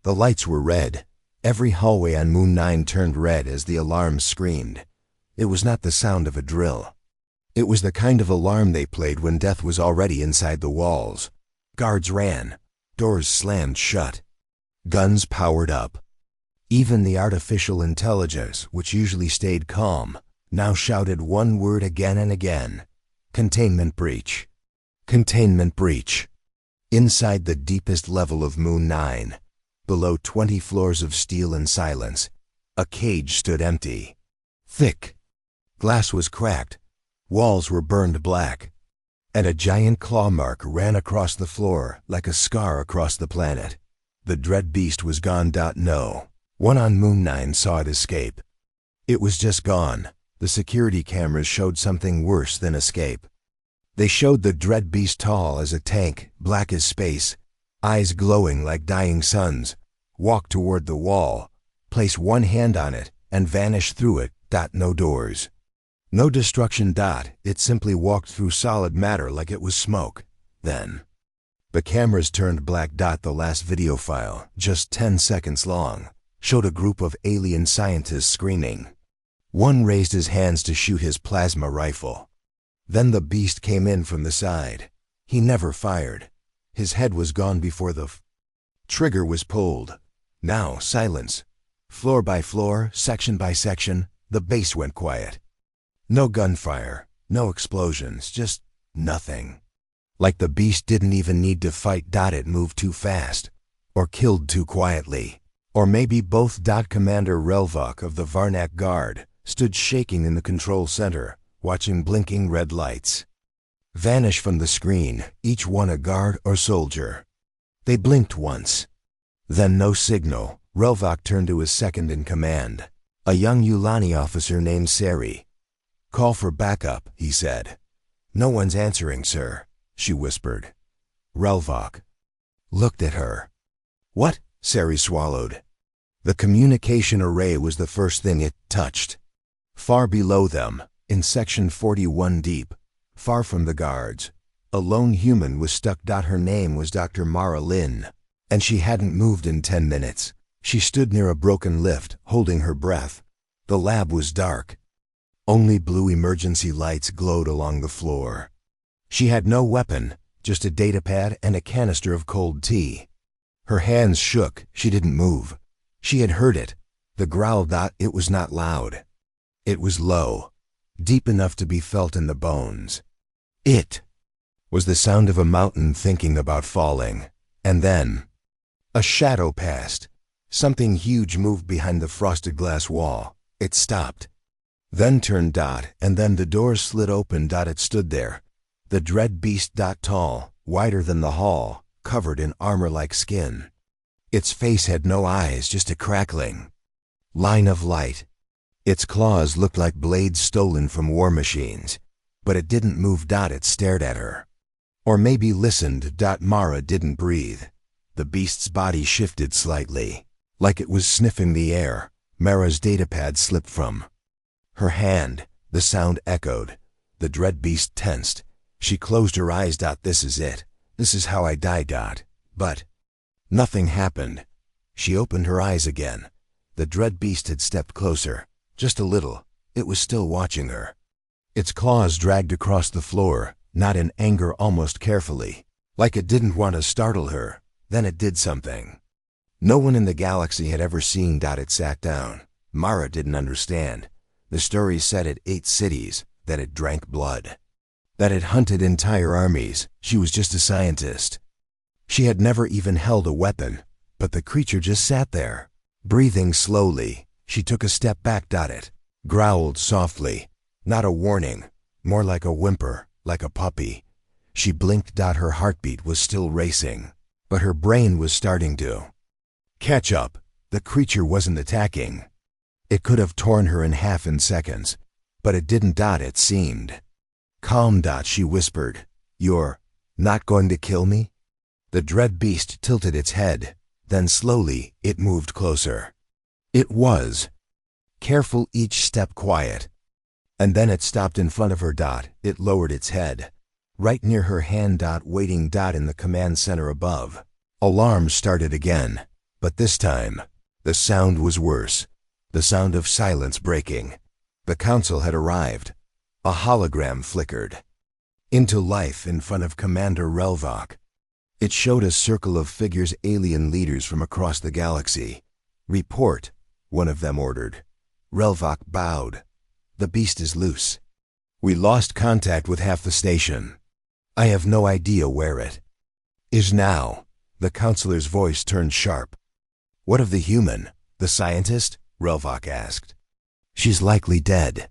The lights were red. Every hallway on Moon 9 turned red as the alarms screamed. It was not the sound of a drill. It was the kind of alarm they played when death was already inside the walls. Guards ran. Doors slammed shut. Guns powered up. Even the artificial intelligence, which usually stayed calm, now shouted one word again and again. Containment breach. Containment breach. Inside the deepest level of Moon 9, below 20 floors of steel and silence, a cage stood empty. Thick. Glass was cracked. Walls were burned black. And a giant claw mark ran across the floor like a scar across the planet. The dread beast was gone. No one on Moon 9 saw it escape. It was just gone. The security cameras showed something worse than escape. They showed the dread beast tall as a tank, black as space, eyes glowing like dying suns, walk toward the wall, place one hand on it, and vanish through it. No doors. No destruction. It simply walked through solid matter like it was smoke. Then the cameras turned black. The last video file, just 10 seconds long, showed a group of alien scientists screaming. One raised his hands to shoot his plasma rifle. Then the beast came in from the side. He never fired. His head was gone before the trigger was pulled. Now silence. Floor by floor, section by section, the base went quiet. No gunfire, no explosions, just nothing. Like the beast didn't even need to fight. It moved too fast. Or killed too quietly. Or maybe both. Commander Relvok of the Varnak Guard stood shaking in the control center, watching blinking red lights vanish from the screen, each one a guard or soldier. They blinked once. Then no signal. Relvok turned to his second in command, a young Yulani officer named Sari. "Call for backup," he said. "No one's answering, sir," she whispered. Relvok looked at her. "What?" Sari swallowed. The communication array was the first thing it touched. Far below them, in section 41 deep, far from the guards, a lone human was stuck. Her name was Dr. Mara Lin, and she hadn't moved in 10 minutes. She stood near a broken lift, holding her breath. The lab was dark. Only blue emergency lights glowed along the floor. She had no weapon, just a datapad and a canister of cold tea. Her hands shook. She didn't move. She had heard it. The growl. It was not loud. It was low, deep enough to be felt in the bones. It was the sound of a mountain thinking about falling. And then a shadow passed. Something huge moved behind the frosted glass wall. It stopped. Then turned. And then the doors slid open. It stood there. The dread beast. Tall, wider than the hall, covered in armor-like skin. Its face had no eyes, just a crackling line of light. Its claws looked like blades stolen from war machines, but it didn't move. It stared at her. Or maybe listened. Mara didn't breathe. The beast's body shifted slightly, like it was sniffing the air. Mara's datapad slipped from her hand. The sound echoed. The dread beast tensed. She closed her eyes. This is it. This is how I die. But nothing happened. She opened her eyes again. The dread beast had stepped closer. Just a little. It was still watching her. Its claws dragged across the floor, not in anger, almost carefully, like it didn't want to startle her. Then it did something no one in the galaxy had ever seen. It sat down. Mara didn't understand. The story said it ate cities, that it drank blood, that it hunted entire armies. She was just a scientist. She had never even held a weapon, but the creature just sat there, breathing slowly. She took a step back. It growled softly. Not a warning, more like a whimper, like a puppy. She blinked. Her heartbeat was still racing, but her brain was starting to catch up. The creature wasn't attacking. It could have torn her in half in seconds, but it didn't. It seemed calm. She whispered, "You're not going to kill me?" The dread beast tilted its head. Then slowly, it moved closer. It was careful, each step quiet. And then it stopped in front of her. It lowered its head, right near her hand. Waiting. In the command center above, alarms started again. But this time, the sound was worse. The sound of silence breaking. The council had arrived. A hologram flickered into life in front of Commander Relvok. It showed a circle of figures, alien leaders from across the galaxy. "Report," one of them ordered. Relvok bowed. "The beast is loose. We lost contact with half the station. I have no idea where it is now." The counselor's voice turned sharp. "What of the human, the scientist?" Relvok asked. "She's likely dead."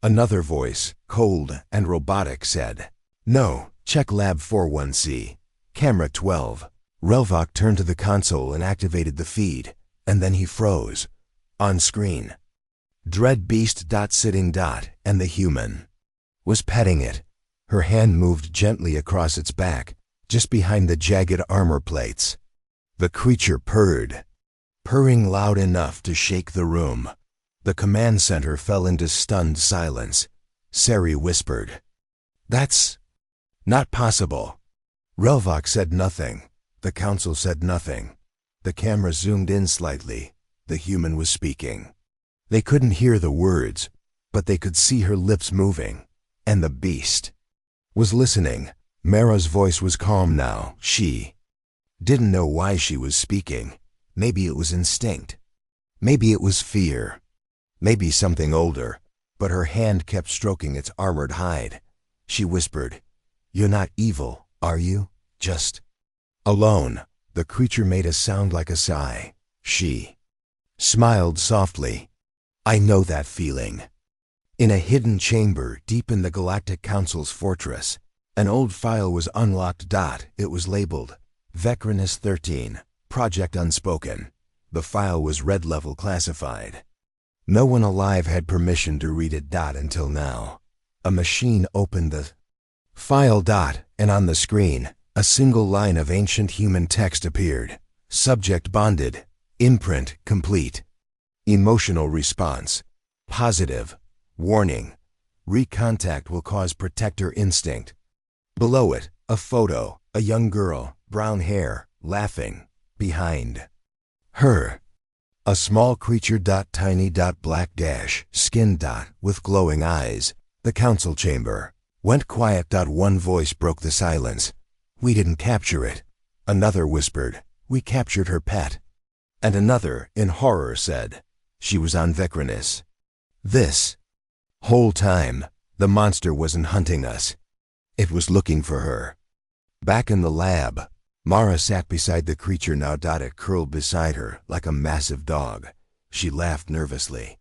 Another voice, cold and robotic, said, "No, check Lab 41C, Camera 12. Relvok turned to the console and activated the feed, and then he froze. On screen, Dread Beast sitting and the human was petting it. Her hand moved gently across its back, just behind the jagged armor plates. The creature purred, purring loud enough to shake the room. The command center fell into stunned silence. Sari whispered, "That's not possible." Relvok said nothing. The council said nothing. The camera zoomed in slightly. The human was speaking. They couldn't hear the words, but they could see her lips moving. And the beast was listening. Mara's voice was calm now. She didn't know why she was speaking. Maybe it was instinct. Maybe it was fear. Maybe something older, but her hand kept stroking its armored hide. She whispered, "You're not evil, are you? Just alone." The creature made a sound like a sigh. She smiled softly. "I know that feeling." In a hidden chamber deep in the Galactic Council's fortress, an old file was unlocked. It was labeled Vecranus 13, Project Unspoken. The file was red level classified. No one alive had permission to read it. Until now. A machine opened the file. And on the screen, a single line of ancient human text appeared. Subject bonded. Imprint complete. Emotional response positive. Warning: recontact will cause protector instinct. Below it, a photo, a young girl, brown hair, laughing. Behind her, a small creature. Tiny. Black skin. With glowing eyes. The council chamber went quiet. One voice broke the silence. "We didn't capture it." Another whispered, "We captured her pet." And another, in horror, said, "She was on Vecranus. This whole time, the monster wasn't hunting us. It was looking for her." Back in the lab, Mara sat beside the creature now. It curled beside her like a massive dog. She laughed nervously.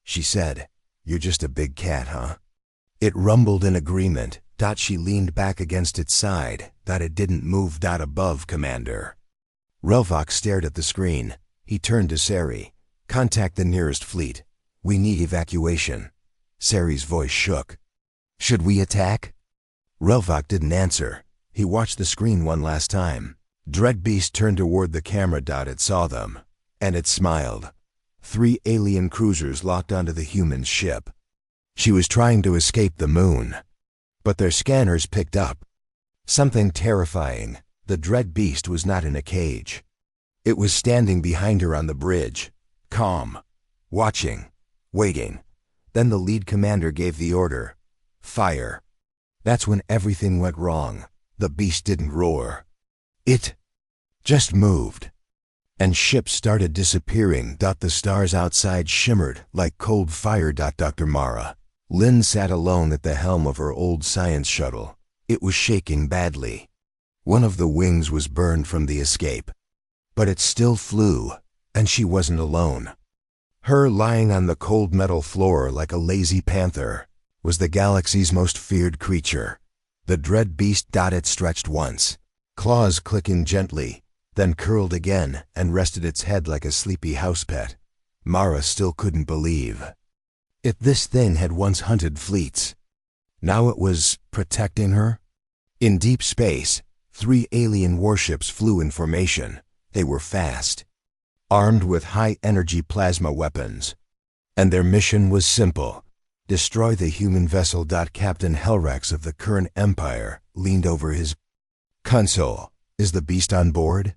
She said, "You're just a big cat, huh?" It rumbled in agreement. She leaned back against its side. It didn't move. Above, Commander. Relvok stared at the screen. He turned to Sari. "Contact the nearest fleet. We need evacuation." Sari's voice shook. "Should we attack?" Relvok didn't answer. He watched the screen one last time. Dread Beast turned toward the camera. It saw them, and it smiled. 3 alien cruisers locked onto the human's ship. She was trying to escape the moon, but their scanners picked up something terrifying. The Dread Beast was not in a cage. It was standing behind her on the bridge, calm, watching, waiting. Then the lead commander gave the order, "Fire." That's when everything went wrong. The beast didn't roar. It just moved. And ships started disappearing. The stars outside shimmered like cold fire. Dr. Mara Lynn sat alone at the helm of her old science shuttle. It was shaking badly. One of the wings was burned from the escape. But it still flew, and she wasn't alone. Her lying on the cold metal floor like a lazy panther was the galaxy's most feared creature, the Dread Beast. It stretched once, claws clicking gently, then curled again and rested its head like a sleepy house pet. Mara still couldn't believe it. This thing had once hunted fleets. Now it was protecting her? In deep space, 3 alien warships flew in formation. They were fast, armed with high-energy plasma weapons. And their mission was simple: destroy the human vessel. Captain Helrax of the current Empire leaned over his console. "Is the beast on board?"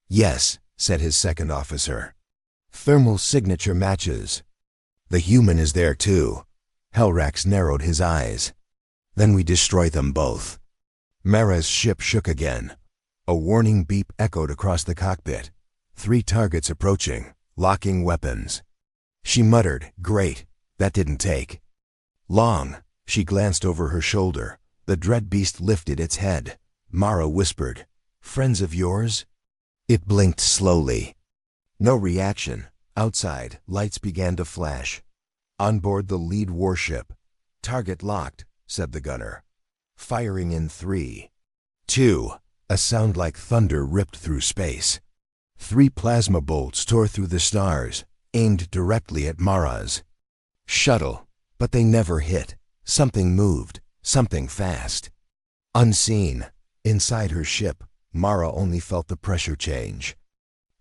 "Yes, said his second officer. Thermal signature matches. The human is there too. Helrax narrowed his eyes. Then we destroy them both. Mara's ship shook again. A warning beep echoed across the cockpit. 3 targets approaching, locking weapons. She muttered, "Great, that didn't take long." She glanced over her shoulder. The dread beast lifted its head. Mara whispered, "Friends of yours?" It blinked slowly. No reaction. Outside, lights began to flash. On board the lead warship. "Target locked," said the gunner. "Firing in 3, 2. A sound like thunder ripped through space. 3 plasma bolts tore through the stars, aimed directly at Mara's shuttle, but they never hit. Something moved, something fast. Unseen, inside her ship, Mara only felt the pressure change.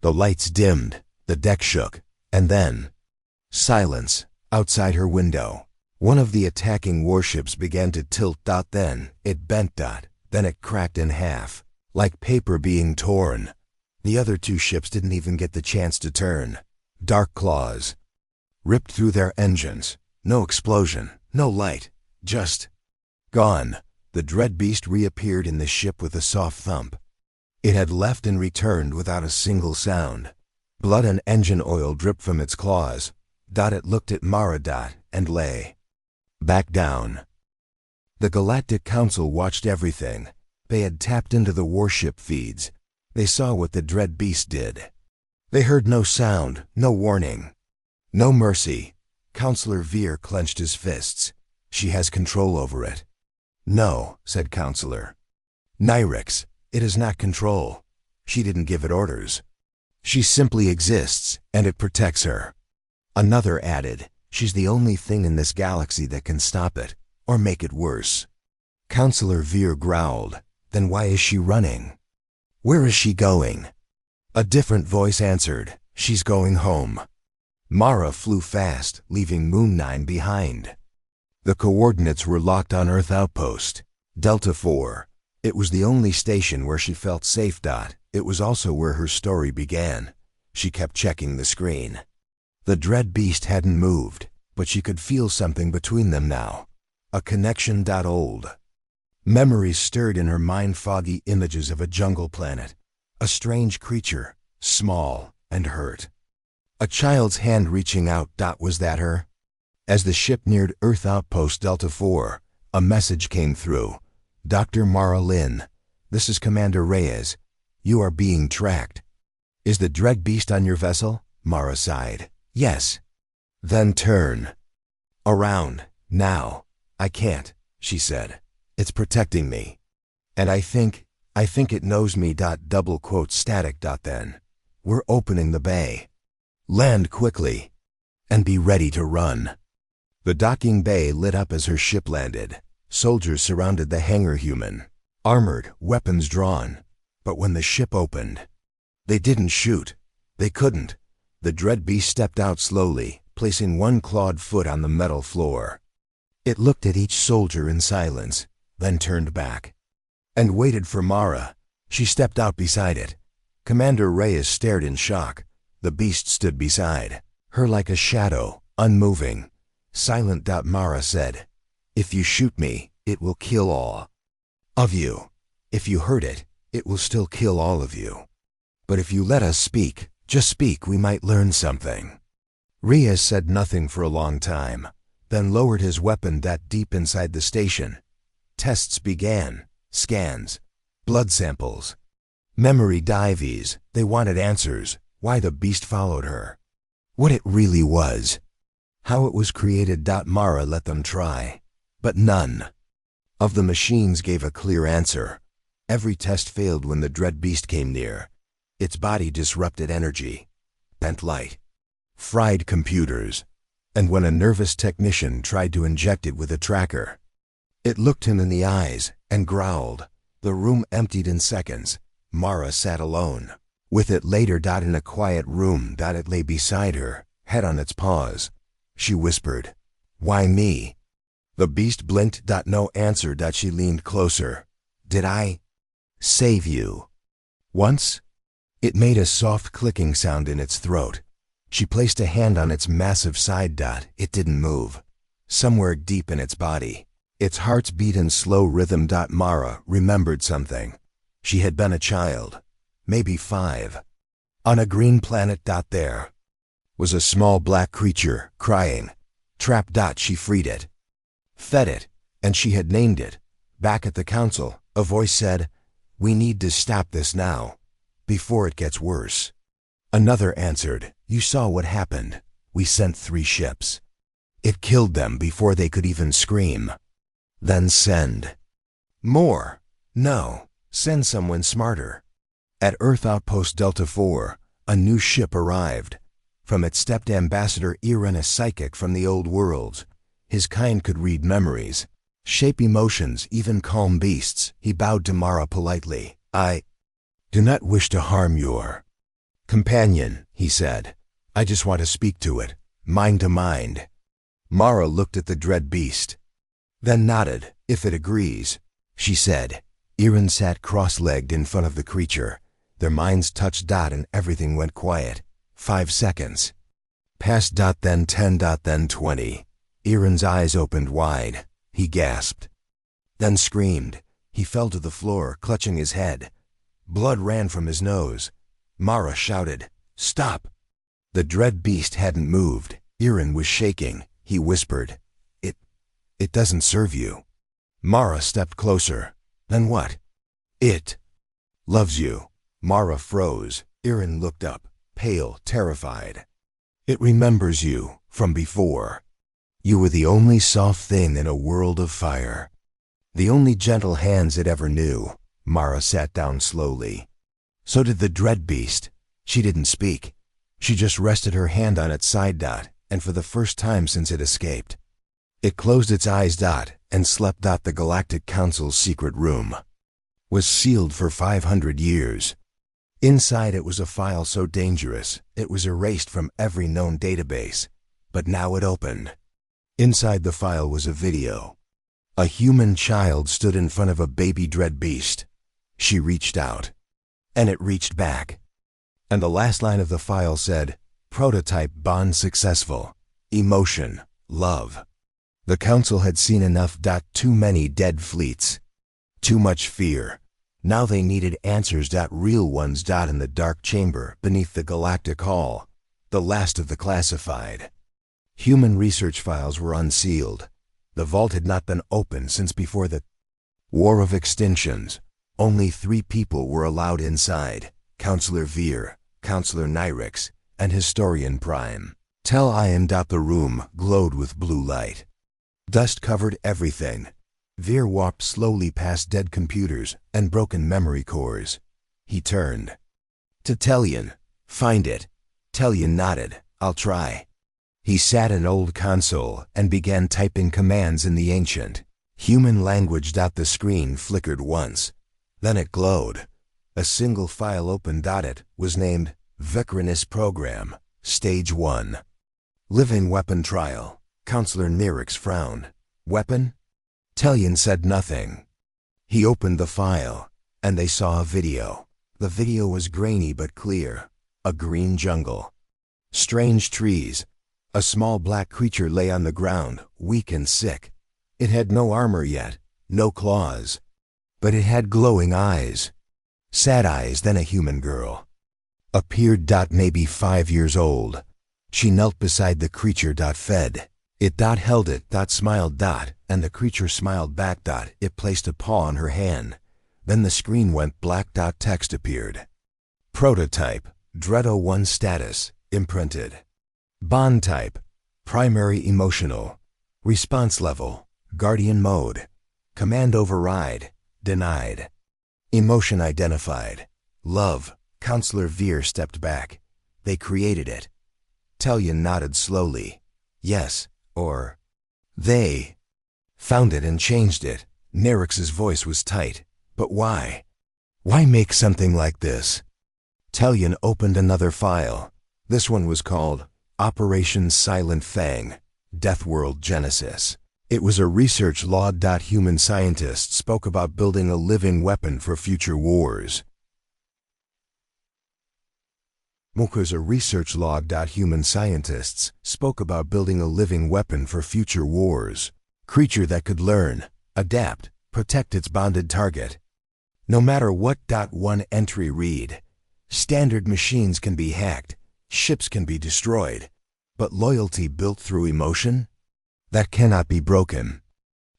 The lights dimmed, the deck shook, and then silence outside her window. One of the attacking warships began to tilt. Then it bent. Then it cracked in half, like paper being torn. The other 2 ships didn't even get the chance to turn. Dark claws ripped through their engines. No explosion, no light, just gone. The dread beast reappeared in the ship with a soft thump. It had left and returned without a single sound. Blood and engine oil dripped from its claws. It looked at Mara. And lay back down. The Galactic Council watched everything. They had tapped into the warship feeds. They saw what the dread beast did. They heard no sound, no warning, no mercy. Counselor Veer clenched his fists. "She has control over it." "No," said Counselor Nyrix, "it is not control. She didn't give it orders. She simply exists, and it protects her." Another added, "She's the only thing in this galaxy that can stop it, or make it worse." Counselor Veer growled, "Then why is she running? Where is she going?" A different voice answered, "She's going home." Mara flew fast, leaving Moon 9 behind. The coordinates were locked on Earth Outpost, Delta 4. It was the only station where she felt safe. It was also where her story began. She kept checking the screen. The dread beast hadn't moved, but she could feel something between them now. A connection. Old memories stirred in her mind, foggy images of a jungle planet. A strange creature, small and hurt. A child's hand reaching out. Was that her? As the ship neared Earth Outpost Delta 4, a message came through. "Dr. Mara Lin, this is Commander Reyes. You are being tracked." "Is the dread beast on your vessel?" Mara sighed. "Yes." "Then turn around, now." "I can't," she said. "It's protecting me. And I think it knows me. Double quote static. Then we're opening the bay. Land quickly, and be ready to run." The docking bay lit up as her ship landed. Soldiers surrounded the hangar human, armored, weapons drawn. But when the ship opened, they didn't shoot. They couldn't. The dread beast stepped out slowly, placing one clawed foot on the metal floor. It looked at each soldier in silence, then turned back and waited for Mara. She stepped out beside it. Commander Reyes stared in shock. The beast stood beside her like a shadow, unmoving. Silent. Mara said, "If you shoot me, it will kill all of you. If you hurt it, it will still kill all of you. But if you let us speak, just speak, we might learn something." Reyes said nothing for a long time, then lowered his weapon. Deep inside the station, tests began. Scans, blood samples, memory dives. They wanted answers. Why the beast followed her. What it really was. How it was created. Mara let them try. But none of the machines gave a clear answer. Every test failed when the dread beast came near. Its body disrupted energy, bent light, fried computers, and when a nervous technician tried to inject it with a tracker, it looked him in the eyes and growled. The room emptied in seconds. Mara sat alone with it later. In a quiet room. It lay beside her, head on its paws. She whispered, "Why me?" The beast blinked. No answer. She leaned closer. "Did I save you once?" It made a soft clicking sound in its throat. She placed a hand on its massive side. It didn't move. Somewhere deep in its body, its heart's beat in slow rhythm. Mara remembered something. She had been a child, maybe 5. On a green planet. There was a small black creature, crying. Trapped. She freed it, fed it, and she had named it. Back at the council, a voice said, "We need to stop this now, before it gets worse." Another answered, "You saw what happened. We sent 3 ships. It killed them before they could even scream." "Then send more." "No, send someone smarter." At Earth Outpost Delta 4, a new ship arrived. From it stepped Ambassador Iran, a psychic from the old worlds. His kind could read memories, shape emotions, even calm beasts. He bowed to Mara politely. "I do not wish to harm your companion," he said. "I just want to speak to it, mind to mind." Mara looked at the dread beast, then nodded. "If it agrees," she said. Iran sat cross-legged in front of the creature. Their minds touched. And everything went quiet. 5 seconds passed. Then 10. Then 20. Iran's eyes opened wide. He gasped, then screamed. He fell to the floor, clutching his head. Blood ran from his nose. Mara shouted, "Stop!" The dread beast hadn't moved. Iran was shaking. He whispered, It doesn't serve you." Mara stepped closer. "Then what?" "It loves you." Mara froze. Iran looked up, pale, terrified. "It remembers you from before. You were the only soft thing in a world of fire. The only gentle hands it ever knew." Mara sat down slowly. So did the dread beast. She didn't speak. She just rested her hand on its side. And for the first time since it escaped, it closed its eyes. And slept. The Galactic Council's secret room was sealed for 500 years. Inside it was a file so dangerous, it was erased from every known database. But now it opened. Inside the file was a video. A human child stood in front of a baby dread beast. She reached out, and it reached back. And the last line of the file said, "Prototype bond successful. Emotion, love." The council had seen enough. Too many dead fleets. Too much fear. Now they needed answers. Real ones. In the dark chamber beneath the Galactic Hall, the last of the classified human research files were unsealed. The vault had not been opened since before the War of Extinctions. Only 3 people were allowed inside: Counselor Veer, Counselor Nyrix, and Historian Prime. Tell Ian. The room glowed with blue light. Dust covered everything. Veer walked slowly past dead computers and broken memory cores. He turned to Tellyan. "Find it." Tellyan nodded. "I'll try." He sat at an old console and began typing commands in the ancient human language. The screen flickered once. Then it glowed. A single file opened. It was named Vecranus Program, Stage 1. Living Weapon Trial. Counselor Nyrix frowned. "Weapon?" Tellyan said nothing. He opened the file, and they saw a video. The video was grainy but clear. A green jungle. Strange trees. A small black creature lay on the ground, weak and sick. It had no armor yet, no claws. But it had glowing eyes. Sad eyes. Then a human girl appeared. Maybe 5 years old. She knelt beside the creature. Fed it. Held it. Smiled. And the creature smiled back. It placed a paw on her hand. Then the screen went black. Text appeared. Prototype. Dredo 1 status. Imprinted. Bond type. Primary emotional. Response level. Guardian mode. Command override. Denied. Emotion identified. Love. Counselor Veer stepped back. They created it. Tellyan nodded slowly. Yes, or they found it and changed it. Nyrix's voice was tight. But why? Why make something like this? Tellyan opened another file. This one was called Operation Silent Fang, Deathworld Genesis. It was a research log. Human scientists spoke about building a living weapon for future wars. Was a research log. Human scientists spoke about building a living weapon for future wars. Creature that could learn, adapt, protect its bonded target. No matter what. One entry read, standard machines can be hacked, ships can be destroyed, but loyalty built through emotion? That cannot be broken.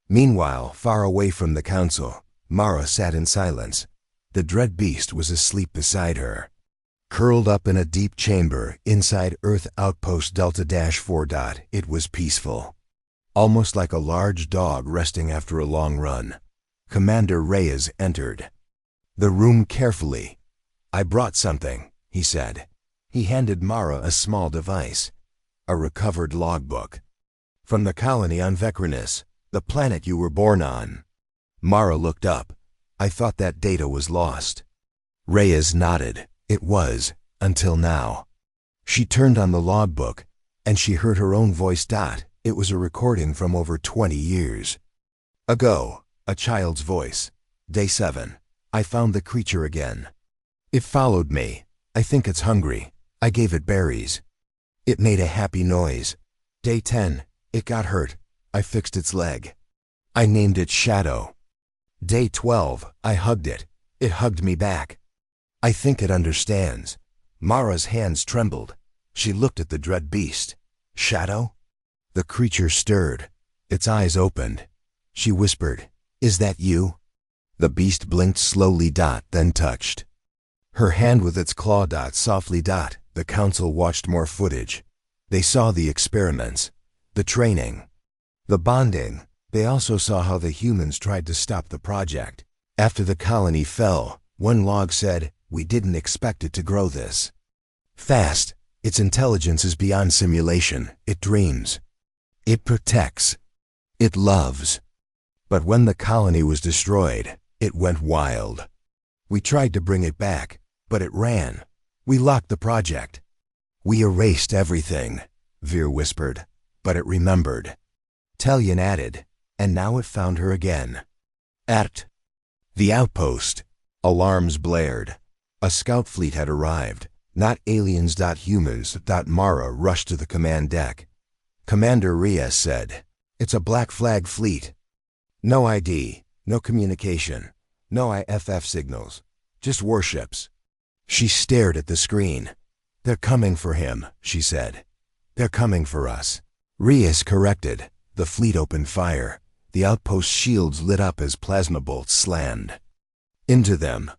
Meanwhile, far away from the council, Mara sat in silence. The dread beast was asleep beside her. Curled up in a deep chamber inside Earth Outpost Delta-4. It was peaceful. Almost like a large dog resting after a long run. Commander Reyes entered the room carefully. "I brought something," he said. He handed Mara a small device, a recovered logbook. "From the colony on Vecranus, the planet you were born on." Mara looked up. "I thought that data was lost." Reyes nodded. It was, until now. She turned on the logbook, and she heard her own voice. It was a recording from over 20 years ago, a child's voice. "Day 7. I found the creature again. It followed me. I think it's hungry. I gave it berries. It made a happy noise. Day 10. It got hurt. I fixed its leg. I named it Shadow. Day 12. I hugged it. It hugged me back. I think it understands." Mara's hands trembled. She looked at the dread beast. "Shadow?" The creature stirred. Its eyes opened. She whispered, "Is that you?" The beast blinked slowly. Then touched her hand with its claw. Softly. The council watched more footage. They saw the experiments, the training, the bonding. They also saw how the humans tried to stop the project. After the colony fell, one log said, "We didn't expect it to grow this fast. Its intelligence is beyond simulation. It dreams. It protects. It loves." But when the colony was destroyed, it went wild. "We tried to bring it back, but it ran. We locked the project. We erased everything," Veer whispered, "but it remembered." Talion added, "And now it found her again." At the outpost, alarms blared. A scout fleet had arrived. Not aliens. Humans. Mara rushed to the command deck. Commander Reyes said, "It's a Black Flag fleet. No ID, no communication, no IFF signals, just warships." She stared at the screen. "They're coming for him," she said. "They're coming for us." Reyes corrected. The fleet opened fire. The outpost shields lit up as plasma bolts slammed into them.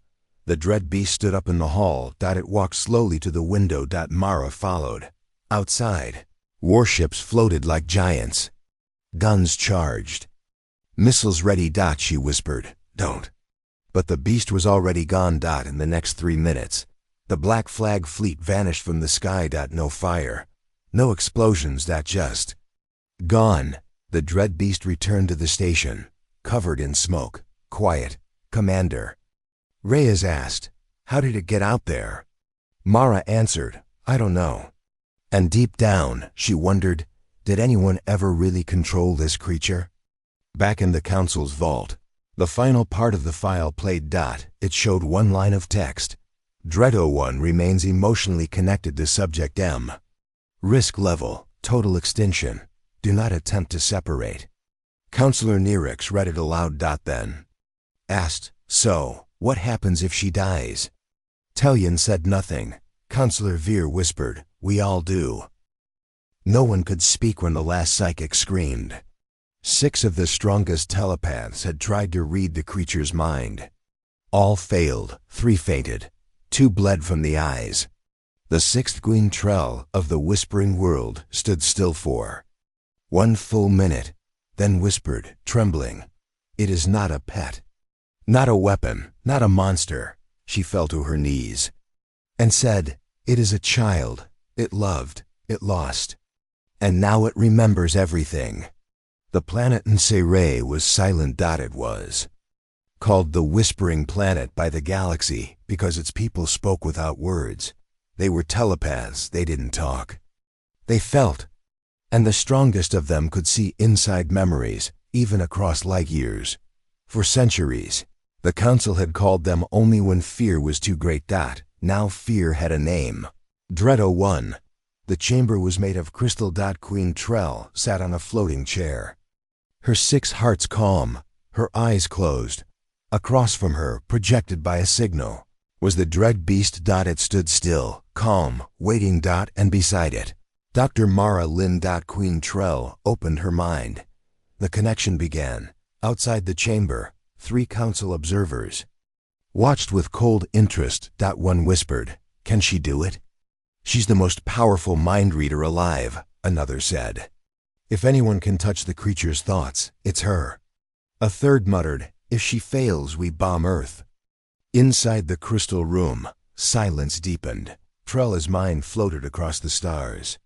The dread beast stood up in the hall. It walked slowly to the window. Mara followed. Outside, warships floated like giants. Guns charged. "Missiles ready." She whispered, "Don't." But the beast was already gone. In the next 3 minutes, the Black Flag fleet vanished from the sky. No fire, no explosions. Just gone. The dread beast returned to the station, covered in smoke. "Quiet, Commander." Reyes asked, "How did it get out there?" Mara answered, "I don't know." And deep down, she wondered, did anyone ever really control this creature? Back in the council's vault, the final part of the file played. It showed one line of text. Dread 01 remains emotionally connected to Subject M. Risk level, total extinction. Do not attempt to separate. Counselor Nerex read it aloud. Then asked, "So, what happens if she dies?" Talion said nothing. Counselor Veer whispered, "We all do." No one could speak when the last psychic screamed. 6 of the strongest telepaths had tried to read the creature's mind. All failed. 3 fainted. 2 bled from the eyes. The 6th Queen Trell of the Whispering World stood still for 1 full minute, then whispered, trembling, "It is not a pet. Not a weapon, not a monster." She fell to her knees and said, "It is a child. It loved, it lost, and now it remembers everything." The planet Nsere was silent. It was called the Whispering Planet by the galaxy because its people spoke without words. They were telepaths. They didn't talk. They felt, and the strongest of them could see inside memories, even across light years. For centuries, the council had called them only when fear was too great. Now fear had a name. Dread 01. The chamber was made of crystal. Queen Trell sat on a floating chair. Her 6 hearts calm, her eyes closed. Across from her, projected by a signal, was the dread beast. It stood still, calm, waiting. And beside it, Dr. Mara Lynn. Queen Trell opened her mind. The connection began. Outside the chamber, 3 council observers watched with cold interest. One whispered, "Can she do it?" "She's the most powerful mind reader alive," another said. "If anyone can touch the creature's thoughts, it's her." A third muttered, "If she fails, we bomb Earth." Inside the crystal room, silence deepened. Trella's mind floated across the stars.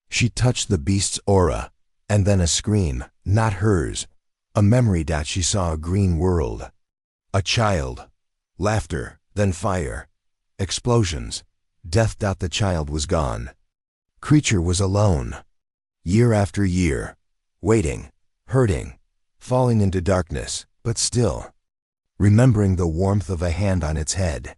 She touched the beast's aura, and then a scream, not hers, a memory. She saw a green world. A child. Laughter, then fire. Explosions. Death. The child was gone. Creature was alone. Year after year. Waiting. Hurting. Falling into darkness, but still. Remembering the warmth of a hand on its head.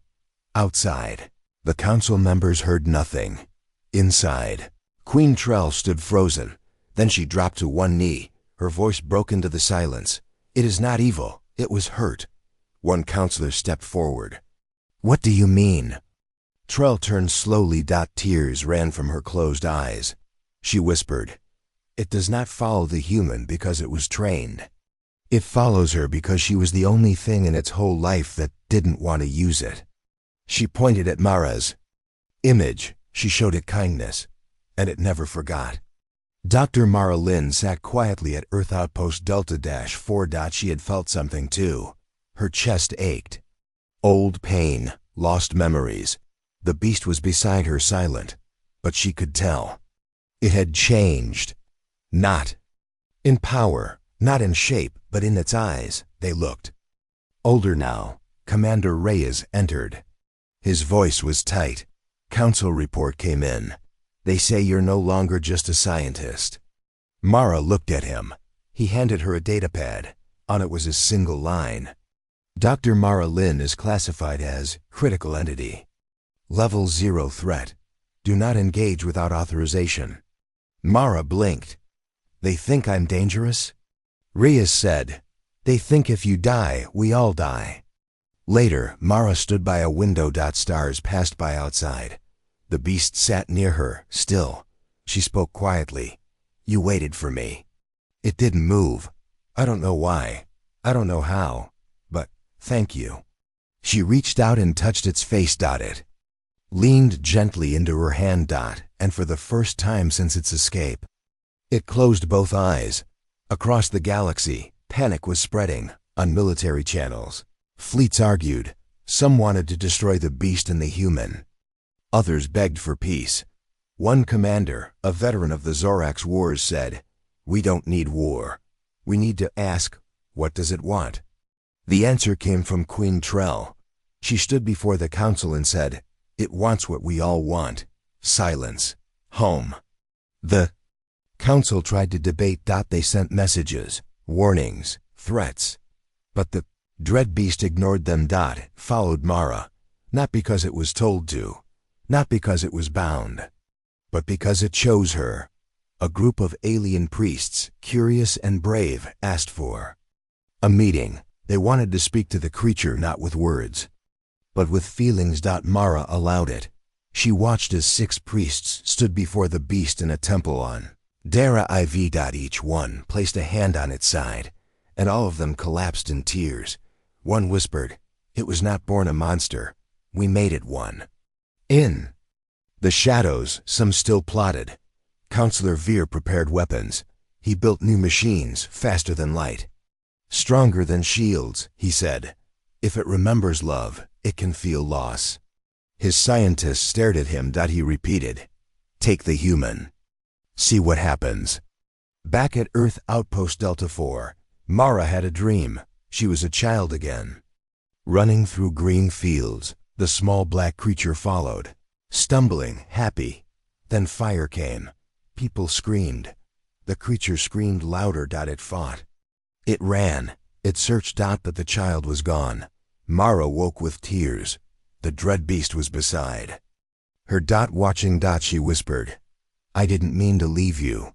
Outside. The council members heard nothing. Inside. Queen Trell stood frozen. Then she dropped to one knee. Her voice broke into the silence. "It is not evil. It was hurt." One counselor stepped forward. "What do you mean?" Trell turned slowly. Tears ran from her closed eyes. She whispered, "It does not follow the human because it was trained. It follows her because she was the only thing in its whole life that didn't want to use it." She pointed at Mara's image. She showed it kindness, and it never forgot. Dr. Mara Lynn sat quietly at Earth Outpost Delta-4. She had felt something too. Her chest ached. Old pain, lost memories. The beast was beside her, silent, but she could tell. It had changed. Not in power, not in shape, but in its eyes. They looked older now. Commander Reyes entered. His voice was tight. Council report came in. "They say you're no longer just a scientist." Mara looked at him. He handed her a datapad. On it was a single line. "Dr. Mara Lynn is classified as critical entity. Level 0 threat. Do not engage without authorization." Mara blinked. "They think I'm dangerous?" Reyes said, "They think if you die, we all die." Later, Mara stood by a window. Stars passed by outside. The beast sat near her, still. She spoke quietly. "You waited for me." It didn't move. "I don't know why. I don't know how. But thank you." She reached out and touched its face. It leaned gently into her hand. And for the first time since its escape, it closed both eyes. Across the galaxy, panic was spreading. On military channels, fleets argued. Some wanted to destroy the beast and the human. Others begged for peace. One commander, a veteran of the Zorax Wars, said, "We don't need war. We need to ask, what does it want?" The answer came from Queen Trell. She stood before the council and said, "It wants what we all want. Silence. Home." The council tried to debate. They sent messages, warnings, threats. But the dread beast ignored them. Followed Mara, not because it was told to, not because it was bound, but because it chose her. A group of alien priests, curious and brave, asked for a meeting. They wanted to speak to the creature not with words, but with feelings. Mara allowed it. She watched as 6 priests stood before the beast in a temple on Dara IV. Each one placed a hand on its side, and all of them collapsed in tears. One whispered, "It was not born a monster. We made it one." In the shadows, some still plotted. Counselor Veer prepared weapons. He built new machines, faster than light. "Stronger than shields," he said. "If it remembers love, it can feel loss." His scientists stared at him. He repeated, "Take the human. See what happens." Back at Earth Outpost Delta-4, Mara had a dream. She was a child again. Running through green fields, the small black creature followed, stumbling, happy. Then fire came. People screamed. The creature screamed louder. It fought. It ran. It searched. But the child was gone. Mara woke with tears. The dread beast was beside Her dot watching dot, she whispered. I didn't mean to leave you.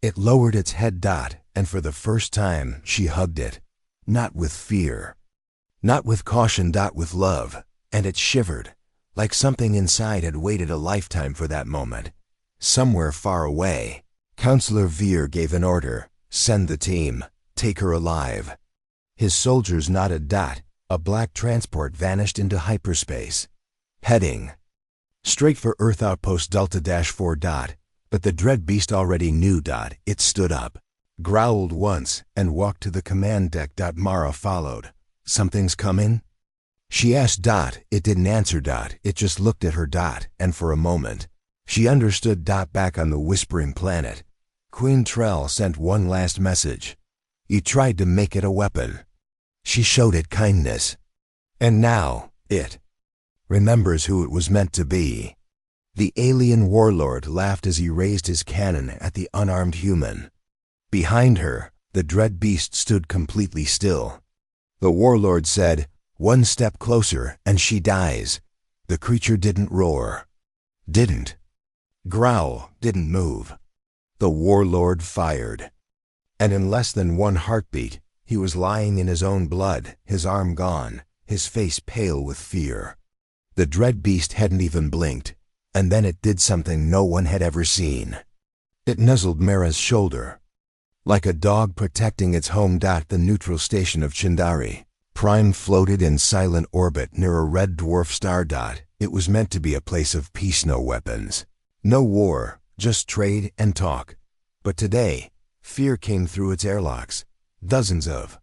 It lowered its head dot, and for the first time, she hugged it. Not with fear. Not with caution dot, with love, and it shivered, like something inside had waited a lifetime for that moment. Somewhere far away, Counselor Veer gave an order. Send the team. Take her alive. His soldiers nodded dot. A black transport vanished into hyperspace. Heading straight for Earth Outpost Delta-4 dot. But the dread beast already knew dot. It stood up, growled once, and walked to the command deck dot. Mara followed. Something's coming? She asked dot. It didn't answer dot. It just looked at her dot, and for a moment, she understood dot. Back on the Whispering Planet, Queen Trell sent one last message. You tried to make it a weapon. She showed it kindness. And now, it remembers who it was meant to be. The alien warlord laughed as he raised his cannon at the unarmed human. Behind her, the dread beast stood completely still. The warlord said, one step closer and she dies. The creature didn't roar. Didn't growl, didn't move. The warlord fired. And in less than one heartbeat, he was lying in his own blood, his arm gone, his face pale with fear. The dread beast hadn't even blinked, and then it did something no one had ever seen. It nuzzled Mara's shoulder. Like a dog protecting its home dot. The neutral station of Chindari Prime floated in silent orbit near a red dwarf star dot. It was meant to be a place of peace, no weapons. No war, just trade and talk. But today, fear came through its airlocks. Dozens of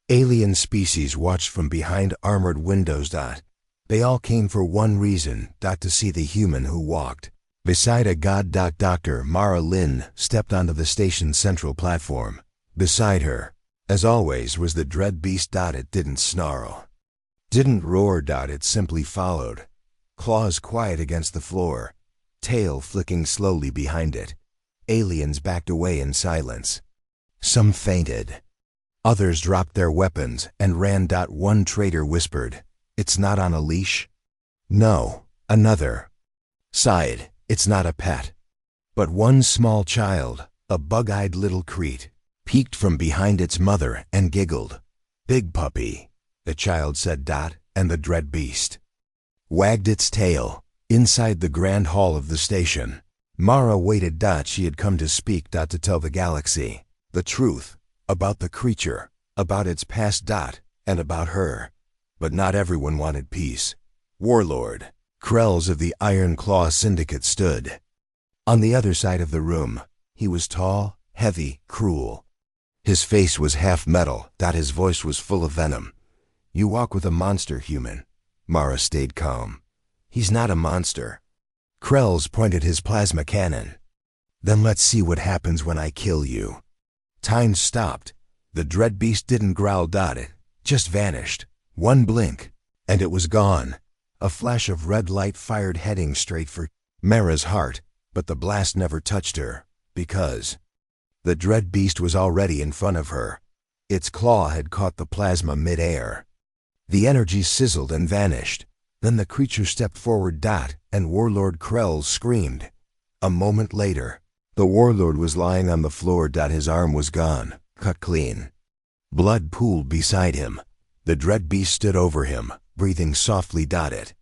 alien species watched from behind armored windows dot. They all came for one reason dot, to see the human who walked beside a god dot. Dr. Mara Lin stepped onto the station's central platform. Beside her, as always, was the dread beast dot. It didn't snarl, didn't roar dot. It simply followed, claws quiet against the floor, tail flicking slowly behind it. Aliens backed away in silence. Some fainted. Others dropped their weapons and ran dot. One traitor whispered, it's not on a leash? No, another sighed, it's not a pet. But one small child, a bug-eyed little Crete, peeked from behind its mother and giggled. Big puppy, the child said dot, and the dread beast wagged its tail. Inside the grand hall of the station, Mara waited dot. She had come to speak dot, to tell the galaxy the truth about the creature, about its past dot, and about her. But not everyone wanted peace. Warlord Krells of the Iron Claw Syndicate stood on the other side of the room. He was tall, heavy, cruel. His face was half metal dot. His voice was full of venom. You walk with a monster, human. Mara stayed calm. He's not a monster. Krells pointed his plasma cannon. Then let's see what happens when I kill you. Time stopped. The dread beast didn't growl dot. It just vanished. One blink, and it was gone. A flash of red light fired heading straight for Mara's heart, but the blast never touched her, because the dread beast was already in front of her. Its claw had caught the plasma mid-air. The energy sizzled and vanished. Then the creature stepped forward dot, and Warlord Krell screamed. A moment later, the warlord was lying on the floor dot. His arm was gone, cut clean. Blood pooled beside him. The dread beast stood over him, breathing softly dot. It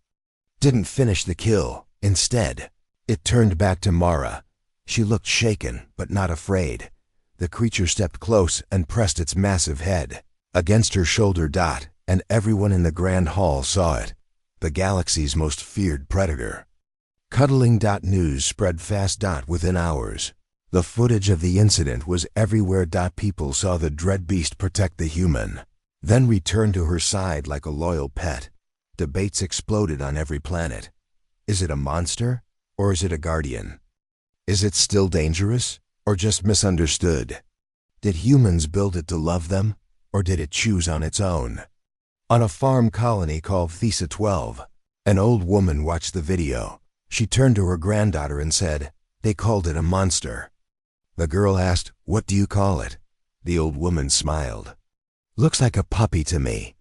didn't finish the kill. Instead, it turned back to Mara. She looked shaken, but not afraid. The creature stepped close and pressed its massive head against her shoulder dot, and everyone in the grand hall saw it. The galaxy's most feared predator. Cuddling dot. News spread fast dot. Within hours, the footage of the incident was everywhere dot. People saw the dread beast protect the human, then return to her side like a loyal pet. Debates exploded on every planet. Is it a monster, or is it a guardian? Is it still dangerous, or just misunderstood? Did humans build it to love them, or did it choose on its own? On a farm colony called Thesa 12, an old woman watched the video. She turned to her granddaughter and said, they called it a monster. The girl asked, what do you call it? The old woman smiled. Looks like a puppy to me.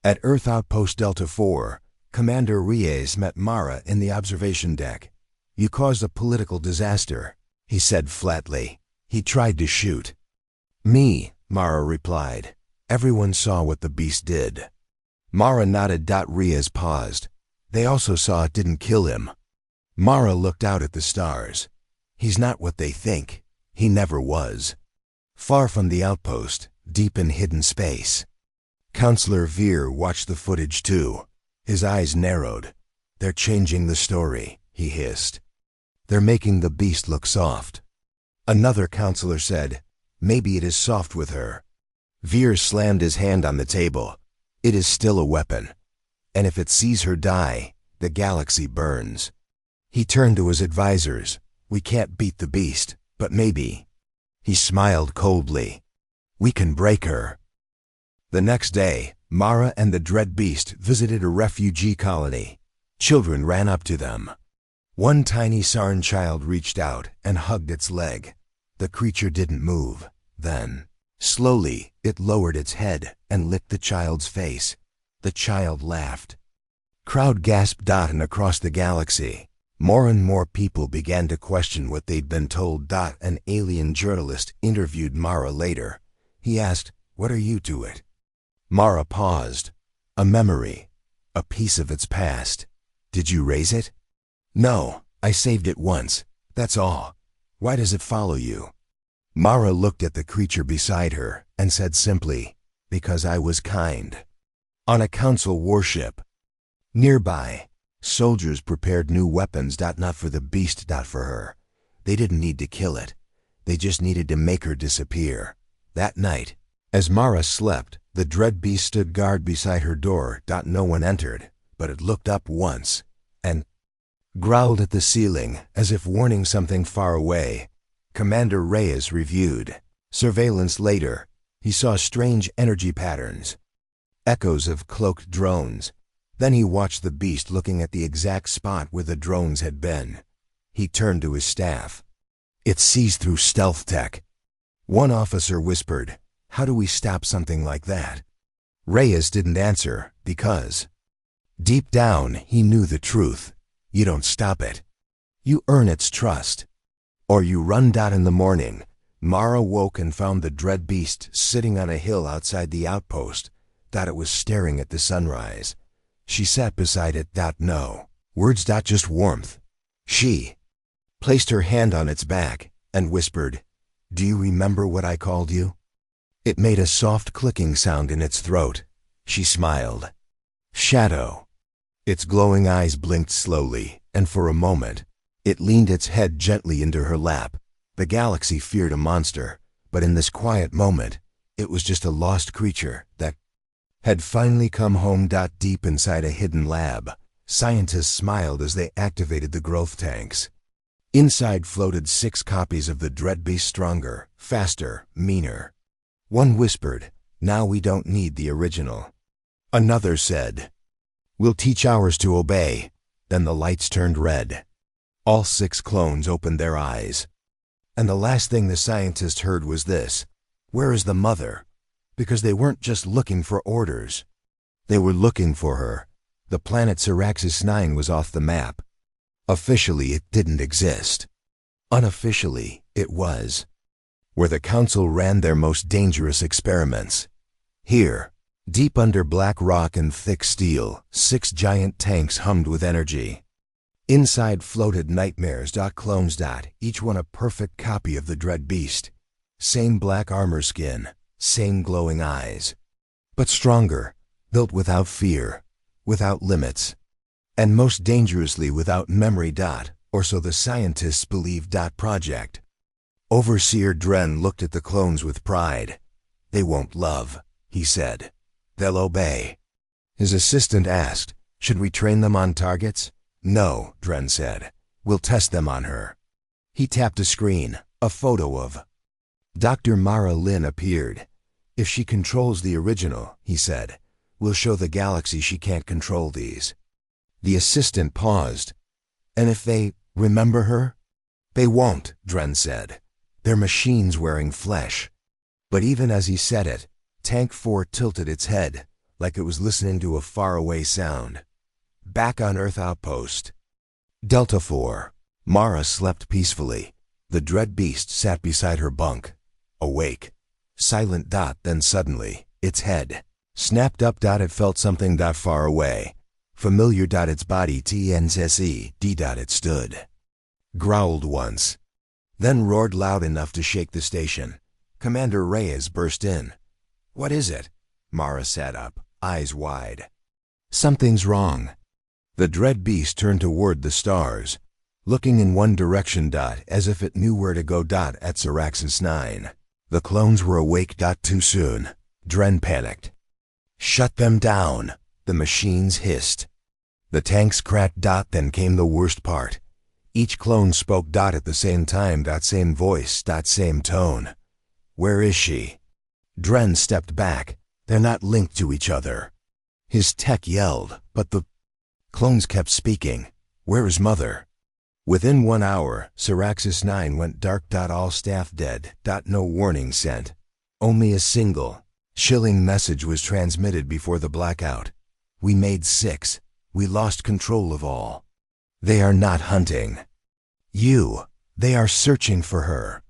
At Earth Outpost Delta 4, Commander Reyes met Mara in the observation deck. "You caused a political disaster," he said flatly. "He tried to shoot." "Me," Mara replied. "Everyone saw what the beast did." Mara nodded. Reyes paused. "They also saw it didn't kill him." Mara looked out at the stars. "He's not what they think. He never was." Far from the outpost, deep in hidden space. Counselor Veer watched the footage too. His eyes narrowed. "They're changing the story," he hissed. "They're making the beast look soft." Another counselor said, "Maybe it is soft with her." Veer slammed his hand on the table. "It is still a weapon. And if it sees her die, the galaxy burns." He turned to his advisors. "We can't beat the beast, but maybe." He smiled coldly. "We can break her." The next day, Mara and the dread beast visited a refugee colony. Children ran up to them. One tiny Sarn child reached out and hugged its leg. The creature didn't move. Then, slowly, it lowered its head and licked the child's face. The child laughed. Crowd gasped. And across the galaxy, more and more people began to question what they'd been told. An alien journalist interviewed Mara later. He asked, "What are you to it?" Mara paused. "A memory. A piece of its past." "Did you raise it?" "No, I saved it once. That's all. Why does it follow you?" Mara looked at the creature beside her and said simply, "Because I was kind." On a council warship. Nearby, soldiers prepared new weapons. Not for the beast. For her. They didn't need to kill it. They just needed to make her disappear. That night, as Mara slept, the dread beast stood guard beside her door. No one entered, but it looked up once and growled at the ceiling as if warning something far away. Commander Reyes reviewed surveillance later. He saw strange energy patterns, echoes of cloaked drones. Then he watched the beast looking at the exact spot where the drones had been. He turned to his staff. "It sees through stealth tech." One officer whispered, "How do we stop something like that?" Reyes didn't answer because deep down he knew the truth. You don't stop it. You earn its trust. Or you run. In the morning, Mara woke and found the dread beast sitting on a hill outside the outpost. It was staring at the sunrise. She sat beside it. No words. Just warmth. She placed her hand on its back and whispered, "Do you remember what I called you?" It made a soft clicking sound in its throat. She smiled. "Shadow." Its glowing eyes blinked slowly, and for a moment, it leaned its head gently into her lap. The galaxy feared a monster, but in this quiet moment, it was just a lost creature that had finally come home. Deep inside a hidden lab, scientists smiled as they activated the growth tanks. Inside floated 6 copies of the dread beast, stronger, faster, meaner. One whispered, "Now we don't need the original." Another said, "We'll teach ours to obey." Then the lights turned red. All 6 clones opened their eyes. And the last thing the scientist heard was this, "Where is the mother?" Because they weren't just looking for orders. They were looking for her. The planet Syraxis 9 was off the map. Officially, it didn't exist. Unofficially, it was. Where the Council ran their most dangerous experiments. Here, deep under black rock and thick steel, 6 giant tanks hummed with energy. Inside floated nightmares. Clones. Each one a perfect copy of the dread beast. Same black armor skin, same glowing eyes. But stronger, built without fear, without limits. And most dangerously without memory. Or so the scientists believed. Project. Overseer Dren looked at the clones with pride. "They won't love," he said. "They'll obey." His assistant asked, "Should we train them on targets?" "No," Dren said. "We'll test them on her." He tapped a screen. A photo of Dr. Mara Lin appeared. "If she controls the original," he said, "we'll show the galaxy she can't control these." The assistant paused. "And if they remember her?" "They won't," Dren said. "They're machines wearing flesh." But even as he said it, Tank 4 tilted its head, like it was listening to a faraway sound. Back on Earth outpost. Delta 4. Mara slept peacefully. The dread beast sat beside her bunk, awake. Silent. Then suddenly, its head snapped up. It felt something. Far away. Familiar. Its body tnse. It stood. Growled once. Then roared loud enough to shake the station. Commander Reyes burst in. What is it? Mara sat up, eyes wide. Something's wrong. The dread beast turned toward the stars, looking in one direction. As if it knew where to go. At Siraxis 9. The clones were awake. Too soon. Dren panicked. Shut them down, the machines hissed. The tanks cracked. Then came the worst part. Each clone spoke. At the same time. Same voice. Same tone. Where is she? Dren stepped back. They're not linked to each other. His tech yelled, but the clones kept speaking. Where is Mother? Within 1 hour, Siraxis 9 went dark. All staff dead. No warning sent. Only a single, chilling message was transmitted before the blackout. We made 6. We lost control of all. They are not hunting you. They are searching for her.